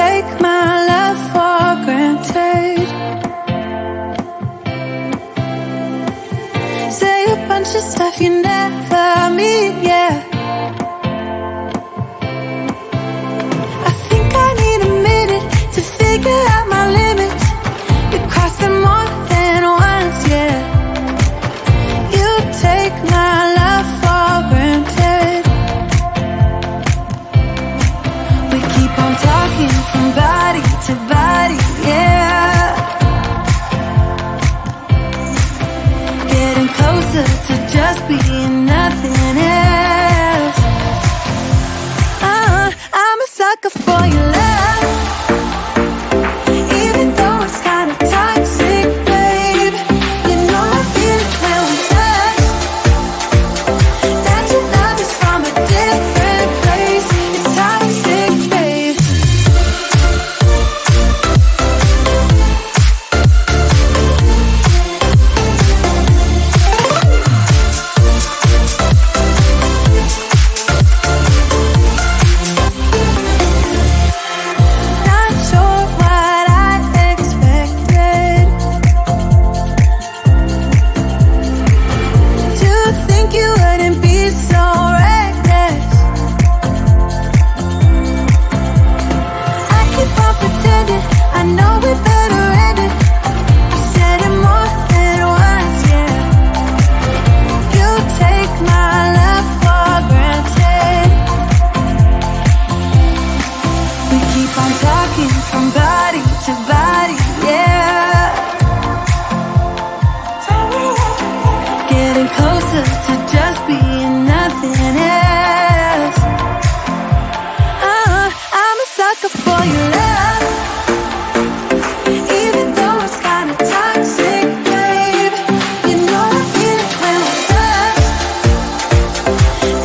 take my love for granted. Say a bunch of stuff you never mean, yeah. I think I need a minute to figure out my limits. You cross them more than once, yeah. You take my love for granted. We keep on talking from body to body, yeah. Getting closer to just being nothing else. I'm a sucker for your love, even though it's kinda toxic, babe. You know I feel it when we touch, that your love is from a different place. It's toxic, babe. Not sure what I expected. To think you wouldn't be so reckless. I keep on pretending I know we better end it. I said it more than once, yeah. You take my love for granted. We keep on talking from body to body, yeah. Getting closer to just being nothing else. I'm a sucker for your love, even though it's kinda toxic, babe. You know I feel it when we touch,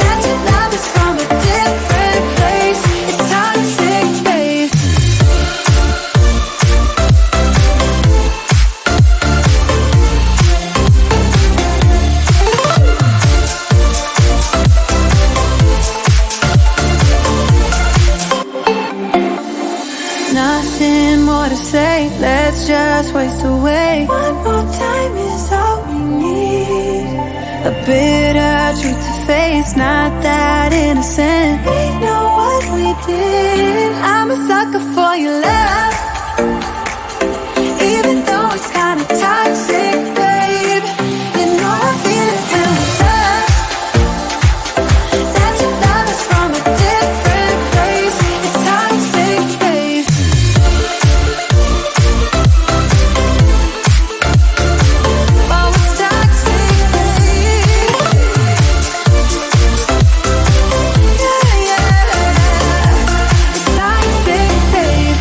that your love is from a different place. It's toxic, babe. Nothing more to say, let's just waste away. One more time is all we need. A bitter truth to face, not that innocent. We know what we did. I'm a sucker for your love, even though it's kinda toxic, babe. You know I feel it when we touch, that your love is from a different place. It's toxic, babe. Oh, it's toxic, babe. Yeah, yeah. It's toxic, babe.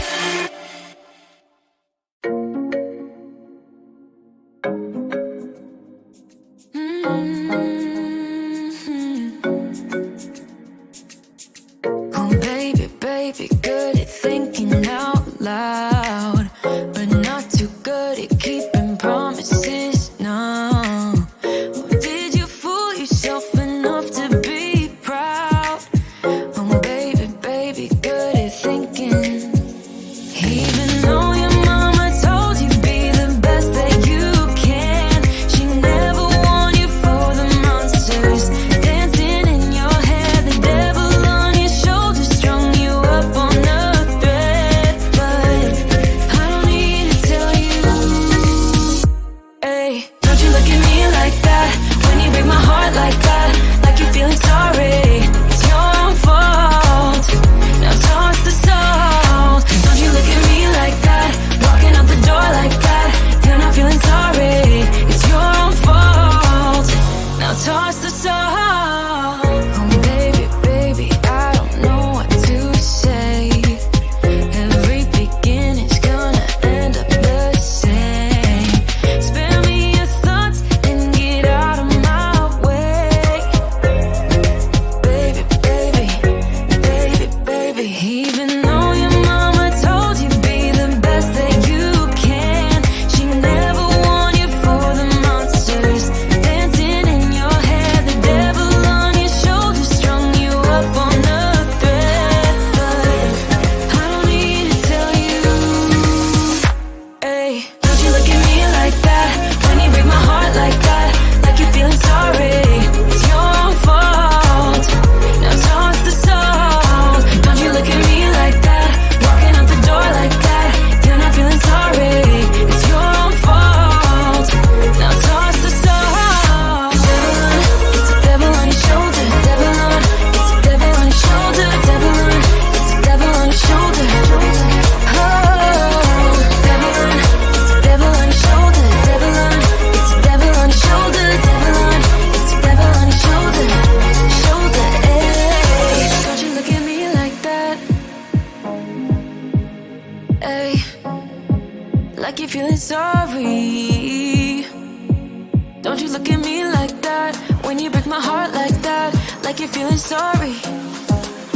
when you break my heart like that, like you're feeling sorry,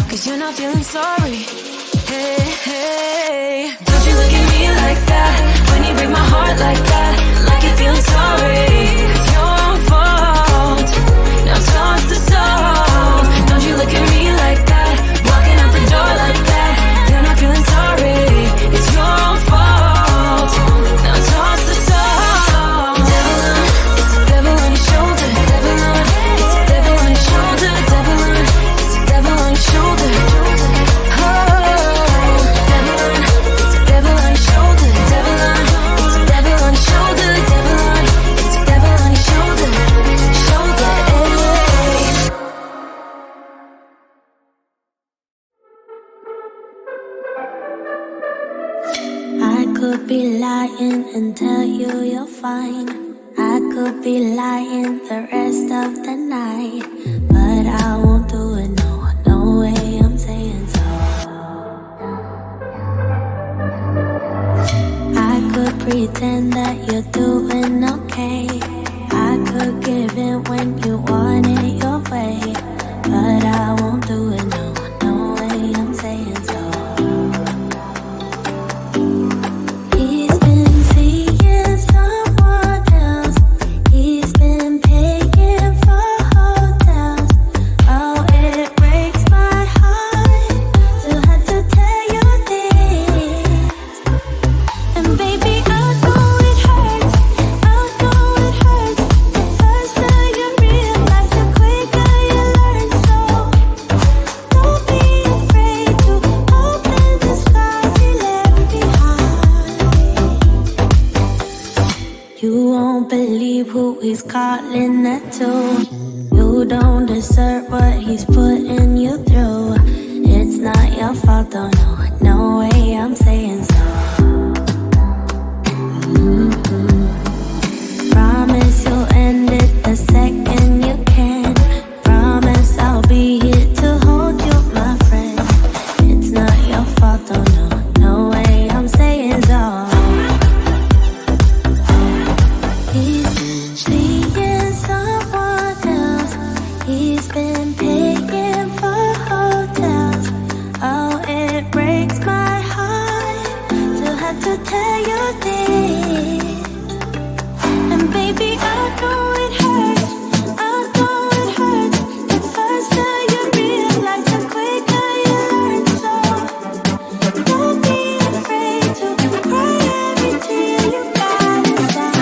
'cause you're not feeling sorry. Hey, hey, don't you look at me like that, when you break my heart like that, like you're feeling sorry. It's your fault, now toss the soul. Don't you look at me like that, walking out the door like that, you're not feeling sorry. It's your fault, now toss the soul. Devil on, it's a devil on your shoulder. Devil on, it's a devil on your shoulder. Devil on, it's a devil on your shoulder. Could be lying and tell you you're fine. I could be lying the rest of the night, but I won't do it, no, no way I'm saying so. I could pretend that you're doing okay. I could give in when you want it your way, but I won't do it, no, no way I'm saying so. He's calling that too. You don't deserve what he's putting you through. It's not your fault, though, no, no way I'm saying so. Promise you'll end it the second you can. Promise I'll be here to hold you, my friend. It's not your fault, though, no, no way I'm saying so. Seeing someone else, he's been paying for hotels. Oh, it breaks my heart to have to tell you this. And baby, I know it hurts, I know it hurts. The faster you realize, the quicker you learn. So don't be afraid to cry every tear you got inside.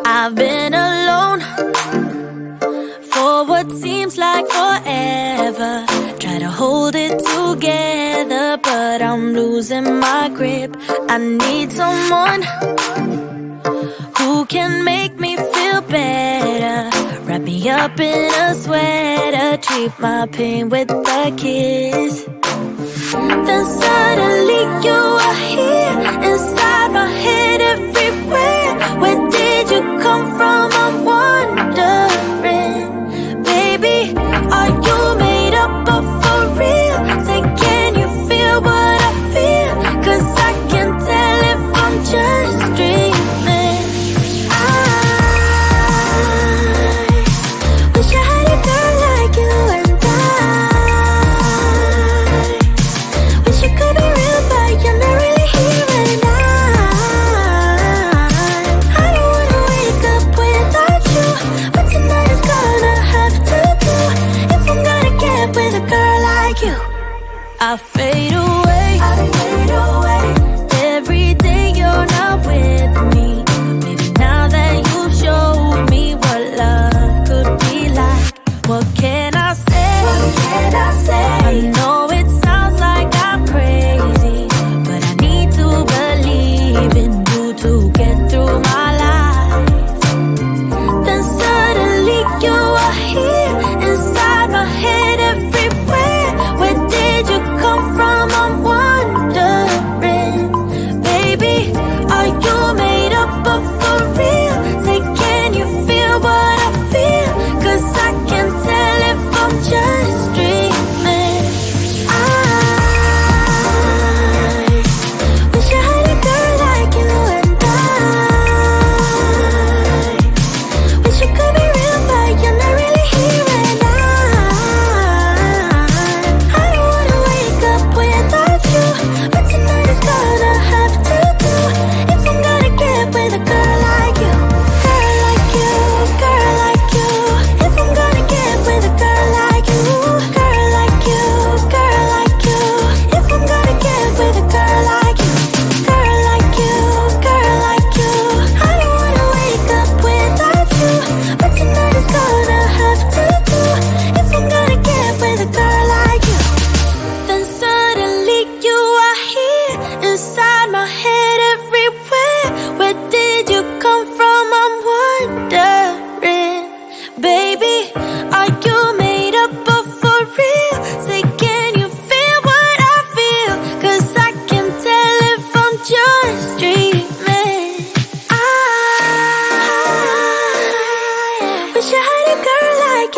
I've been alone for what seems like forever. Try to hold it together, but I'm losing my grip. I need someone who can make me feel better. Wrap me up in a sweater, treat my pain with a kiss. Then suddenly you are here, inside my head, everywhere. Where did you come from? I'm wondering. Baby, are you made up of for real? Say, can you feel what I feel? 'Cause I can tell if I'm just dreaming. I wish I had a girl like you, and I wish you could be real, but you're not really here. And I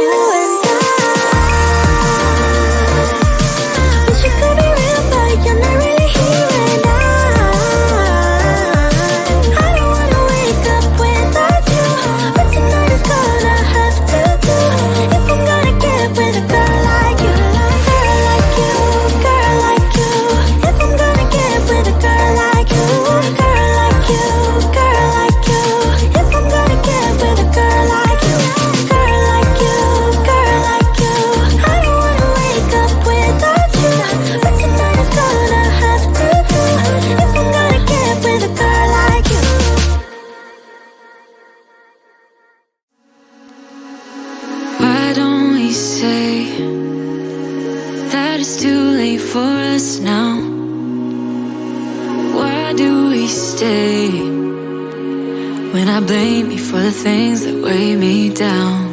you and I. Wish you could be real, but you're not really here. And I don't wanna wake up without you. But tonight is gonna have to do. If I'm gonna get with a girl like you, girl like you, girl like you. If I'm gonna get with a girl like you, girl like you, girl like you. If I'm gonna get with a girl like you, girl like you, girl like you. I don't wanna wake up without you. But tonight is gonna have to do. If I'm gonna get with a girl like you. Why don't we say that it's too late for us now? Why do we stay when I blame you for the things that weigh me down?